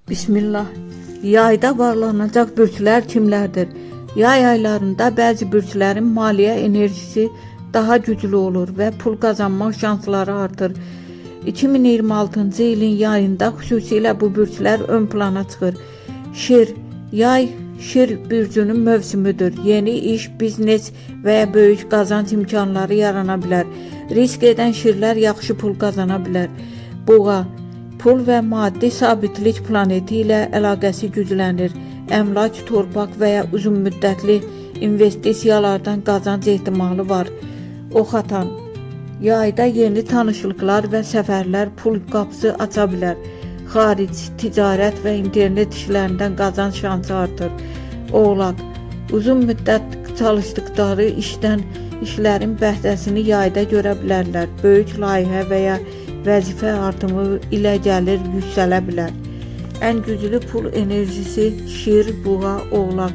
Bismillah. Yayda varlanacaq bürçlər kimlərdir? Yay aylarında bəzi bürçlərin maliyyə enerjisi daha güclü olur və pul qazanmaq şansları artır. 2026-cı ilin yayında xüsusilə bu bürçlər ön plana çıxır. Yay Şir bürcünün mövsümüdür. Yeni iş, biznes və ya böyük qazanc imkanları yarana bilər. Risk edən şirlər yaxşı pul qazana bilər. Boğa, pul və maddi sabitlik planeti ilə əlaqəsi güclənir. Əmlak, torpaq və ya uzun müddətli investisiyalardan qazanc ehtimalı var. Ox atan, yayda yeni tanışlıqlar və səfərlər pul qapısı aça bilər. Xaric, ticarət və internet işlərindən qazanc şansı artır. Oğlaq, uzun müddət çalışdıqları işlərin bəhrəsini yayda görə bilərlər. Böyük layihə və ya vəzifə artımı ilə gəlir yüksələ bilər. Ən güclü pul enerjisi Şir, Boğa, Oğlaq.